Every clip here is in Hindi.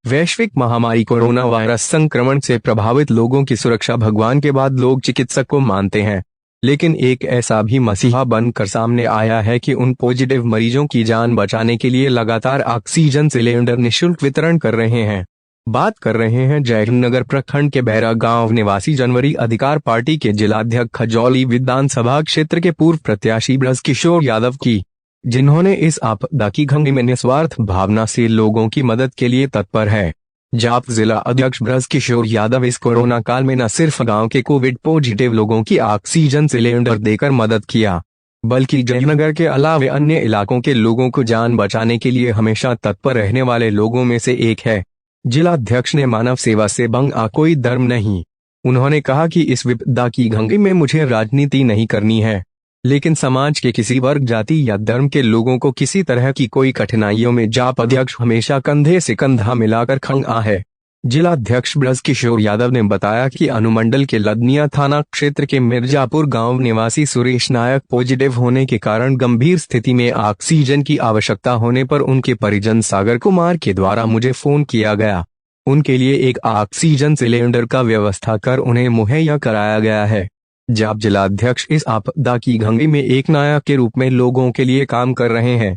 वैश्विक महामारी कोरोना वायरस संक्रमण से प्रभावित लोगों की सुरक्षा भगवान के बाद लोग चिकित्सक को मानते हैं, लेकिन एक ऐसा भी मसीहा बनकर सामने आया है कि उन पॉजिटिव मरीजों की जान बचाने के लिए लगातार ऑक्सीजन सिलेंडर निःशुल्क वितरण कर रहे हैं। बात कर रहे हैं जयनगर प्रखंड के बैरा गांव निवासी जनवरी अधिकार पार्टी के जिलाध्यक्ष खजौली विधानसभा क्षेत्र के पूर्व प्रत्याशी ब्रजकिशोर यादव की, जिन्होंने इस आपदा की घड़ी में निस्वार्थ भावना से लोगों की मदद के लिए तत्पर है। जाप जिला अध्यक्ष ब्रजकिशोर यादव इस कोरोना काल में न सिर्फ गांव के कोविड पॉजिटिव लोगों की ऑक्सीजन सिलेंडर देकर मदद किया, बल्कि जयनगर के अलावा अन्य इलाकों के लोगों को जान बचाने के लिए हमेशा तत्पर रहने वाले लोगों में से एक है। जिलाध्यक्ष ने मानव सेवा से बंगा कोई धर्म नहीं। उन्होंने कहा कि इस विपदा की घड़ी में मुझे राजनीति नहीं करनी है, लेकिन समाज के किसी वर्ग, जाति या धर्म के लोगों को किसी तरह की कोई कठिनाइयों में जाप अध्यक्ष हमेशा कंधे से कंधा मिलाकर खड़ा है। जिलाध्यक्ष ब्रजकिशोर यादव ने बताया कि अनुमंडल के लदनिया थाना क्षेत्र के मिर्जापुर गांव निवासी सुरेश नायक पॉजिटिव होने के कारण गंभीर स्थिति में ऑक्सीजन की आवश्यकता होने पर उनके परिजन सागर कुमार के द्वारा मुझे फोन किया गया। उनके लिए एक ऑक्सीजन सिलेंडर का व्यवस्था कर उन्हें मुहैया कराया गया है। जाप जिलाध्यक्ष इस आपदा की घड़ी में एक नायक के रूप में लोगों के लिए काम कर रहे हैं।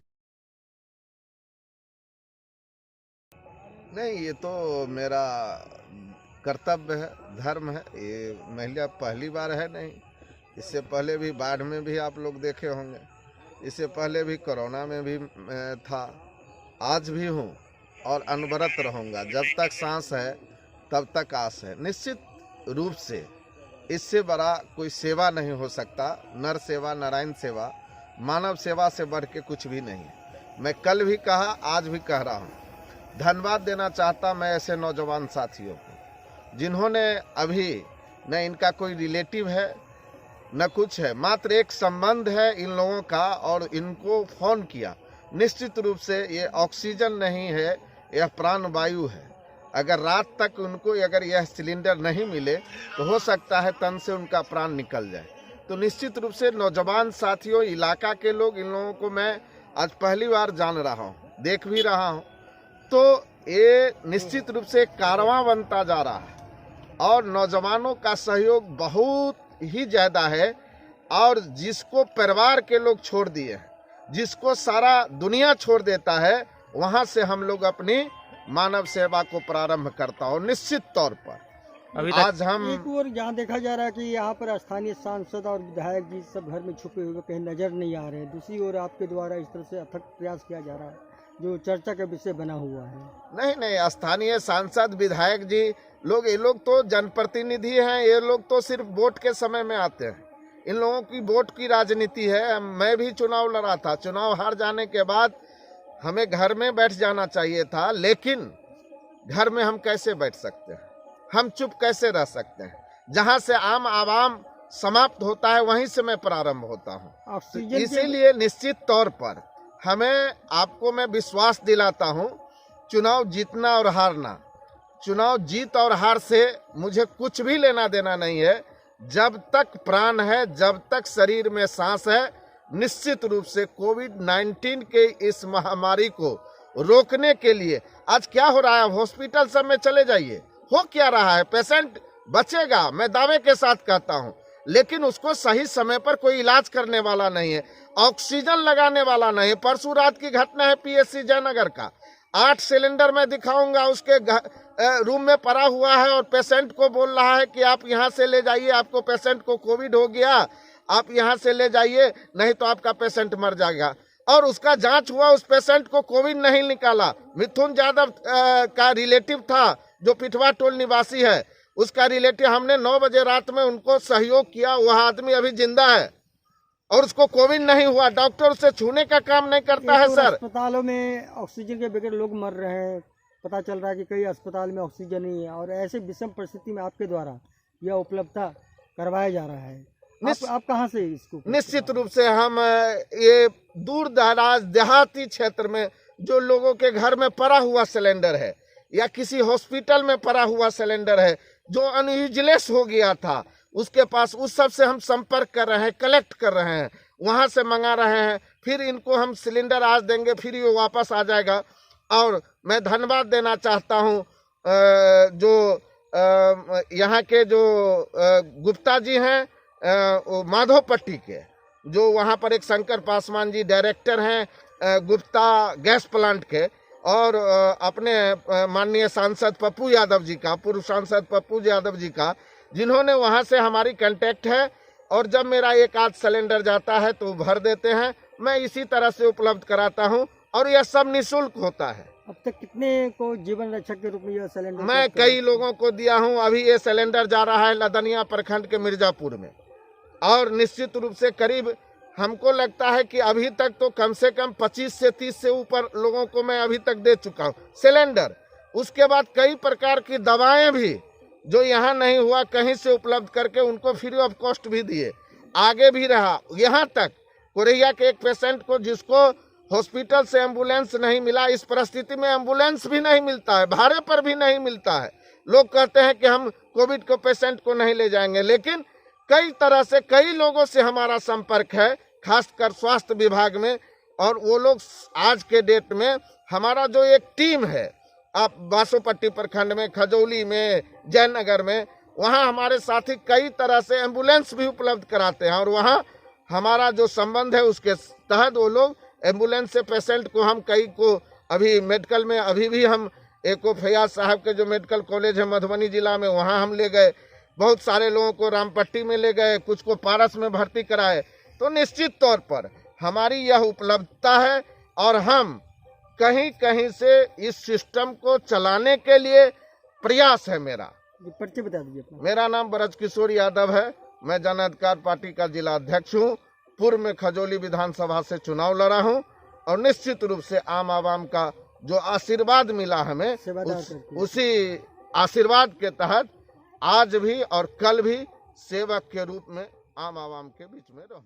नहीं, ये तो मेरा कर्तव्य है, धर्म है। ये महिला पहली बार है नहीं, इससे पहले भी बाढ़ में भी आप लोग देखे होंगे, इससे पहले भी कोरोना में भी था, आज भी हूँ और अनवरत रहूँगा। जब तक सांस है तब तक आस है। निश्चित रूप से इससे बड़ा कोई सेवा नहीं हो सकता। नर सेवा, नारायण सेवा, मानव सेवा से बढ़ के कुछ भी नहीं है। मैं कल भी कहा, आज भी कह रहा हूँ। धन्यवाद देना चाहता मैं ऐसे नौजवान साथियों को, जिन्होंने अभी न इनका कोई रिलेटिव है न कुछ है, मात्र एक संबंध है इन लोगों का और इनको फोन किया। निश्चित रूप से ये ऑक्सीजन नहीं है, यह प्राण वायु है। अगर रात तक उनको अगर यह सिलेंडर नहीं मिले तो हो सकता है तन से उनका प्राण निकल जाए। तो निश्चित रूप से नौजवान साथियों, इलाका के लोग, इन लोगों को मैं आज पहली बार जान रहा हूँ, देख भी रहा हूँ। तो ये निश्चित रूप से कारवां बनता जा रहा है और नौजवानों का सहयोग बहुत ही ज़्यादा है। और जिसको परिवार के लोग छोड़ दिए हैं, जिसको सारा दुनिया छोड़ देता है, वहाँ से हम लोग अपनी मानव सेवा को प्रारंभ करता हूँ। निश्चित तौर पर अभी आज हम एक और यहाँ देखा जा रहा है कि यहाँ पर स्थानीय सांसद और विधायक जी सब घर में छुपे हुए कहीं नजर नहीं आ रहे हैं। दूसरी ओर आपके द्वारा इस तरह से अथक प्रयास किया जा रहा है जो चर्चा का विषय बना हुआ है। नहीं, स्थानीय सांसद विधायक जी लोग, ये लोग तो जनप्रतिनिधि हैं। ये लोग तो सिर्फ वोट के समय में आते हैं। इन लोगों की वोट की राजनीति है। मैं भी चुनाव लड़ा था, चुनाव हार जाने के बाद हमें घर में बैठ जाना चाहिए था, लेकिन घर में हम कैसे बैठ सकते हैं? हम चुप कैसे रह सकते हैं? जहां से आम आवाम समाप्त होता है वहीं से मैं प्रारंभ होता हूं। तो इसीलिए निश्चित तौर पर हमें, आपको मैं विश्वास दिलाता हूं, चुनाव जीतना और हारना, चुनाव जीत और हार से मुझे कुछ भी लेना देना नहीं है। जब तक प्राण है, जब तक शरीर में सांस है, निश्चित रूप से कोविड-19 के इस महामारी को रोकने के लिए आज क्या हो रहा है, हॉस्पिटल सब में चले जाइए, हो क्या रहा है, पेशेंट बचेगा, मैं दावे के साथ कहता हूं, लेकिन उसको सही समय पर कोई इलाज करने वाला नहीं है, ऑक्सीजन लगाने वाला नहीं है। परसों रात की घटना है पीएससी जयनगर का, 8 सिलेंडर मैं दिखाऊंगा, उसके रूम में पड़ा हुआ है और पेशेंट को बोल रहा है कि आप यहाँ से ले जाइए, आपको पेशेंट को कोविड हो गया, आप यहाँ से ले जाइए, नहीं तो आपका पेशेंट मर जाएगा। और उसका जांच हुआ, उस पेशेंट को कोविड नहीं निकाला। मिथुन यादव का रिलेटिव था जो पिठवा टोल निवासी है, उसका रिलेटिव, हमने 9 बजे रात में उनको सहयोग किया। वह आदमी अभी जिंदा है और उसको कोविड नहीं हुआ। डॉक्टर उसे छूने का काम नहीं करता है। सर, अस्पतालों में ऑक्सीजन के बगैर लोग मर रहे हैं। पता चल रहा है कि कई अस्पताल में ऑक्सीजन नहीं है और ऐसे विषम परिस्थिति में आपके द्वारा यह उपलब्धता करवाया जा रहा है। आप कहाँ से इसको? निश्चित रूप से हम ये दूर दराज देहाती क्षेत्र में जो लोगों के घर में पड़ा हुआ सिलेंडर है या किसी हॉस्पिटल में पड़ा हुआ सिलेंडर है जो अनयूजलेस हो गया था, उसके पास, उस सब से हम संपर्क कर रहे हैं, कलेक्ट कर रहे हैं, वहां से मंगा रहे हैं। फिर इनको हम सिलेंडर आज देंगे, फिर ये वापस आ जाएगा। और मैं धन्यवाद देना चाहता हूँ जो यहाँ के जो गुप्ता जी हैं माधोपट्टी के, जो वहाँ पर एक शंकर पासवान जी डायरेक्टर हैं गुप्ता गैस प्लांट के, और अपने माननीय सांसद पप्पू यादव जी का, पूर्व सांसद पप्पू यादव जी का, जिन्होंने वहाँ से हमारी कांटेक्ट है, और जब मेरा एक आध सिलेंडर जाता है तो भर देते हैं। मैं इसी तरह से उपलब्ध कराता हूँ और यह सब निःशुल्क होता है। अब तक कितने को जीवन रक्षक के रूप में यह सिलेंडर? मैं कई लोगों को दिया हूँ। अभी ये सिलेंडर जा रहा है लदनिया प्रखंड के मिर्जापुर में, और निश्चित रूप से करीब हमको लगता है कि अभी तक तो कम से कम 25 से 30 से ऊपर लोगों को मैं अभी तक दे चुका हूँ सिलेंडर। उसके बाद कई प्रकार की दवाएं भी जो यहाँ नहीं हुआ कहीं से उपलब्ध करके उनको फ्री ऑफ कॉस्ट भी दिए। आगे भी रहा, यहाँ तक कोरिया के एक पेशेंट को जिसको हॉस्पिटल से एम्बुलेंस नहीं मिला, इस परिस्थिति में एम्बुलेंस भी नहीं मिलता है, भाड़े पर भी नहीं मिलता है। लोग कहते हैं कि हम कोविड को पेशेंट को नहीं ले जाएंगे, लेकिन कई तरह से कई लोगों से हमारा संपर्क है, खासकर स्वास्थ्य विभाग में, और वो लोग आज के डेट में हमारा जो एक टीम है, आप बासोपट्टी प्रखंड में, खजौली में, जयनगर में, वहाँ हमारे साथी कई तरह से एम्बुलेंस भी उपलब्ध कराते हैं, और वहाँ हमारा जो संबंध है उसके तहत वो लोग एम्बुलेंस से पेशेंट को, हम कई को अभी मेडिकल में, अभी भी हम एको फैयाज साहब के जो मेडिकल कॉलेज है मधुबनी जिला में, वहाँ हम ले गए। बहुत सारे लोगों को रामपट्टी में ले गए, कुछ को पारस में भर्ती कराए। तो निश्चित तौर पर हमारी यह उपलब्धता है, और हम कहीं कहीं से इस सिस्टम को चलाने के लिए प्रयास है मेरा। परिचय बता दीजिए अपना। मेरा नाम ब्रजकिशोर यादव है, मैं जन अधिकार पार्टी का जिला अध्यक्ष हूँ। पूर्व में खजौली विधानसभा से चुनाव लड़ा हूँ, और निश्चित रूप से आम आवाम का जो आशीर्वाद मिला हमें, उसी आशीर्वाद के तहत आज भी और कल भी सेवक के रूप में आम आवाम के बीच में रहूं।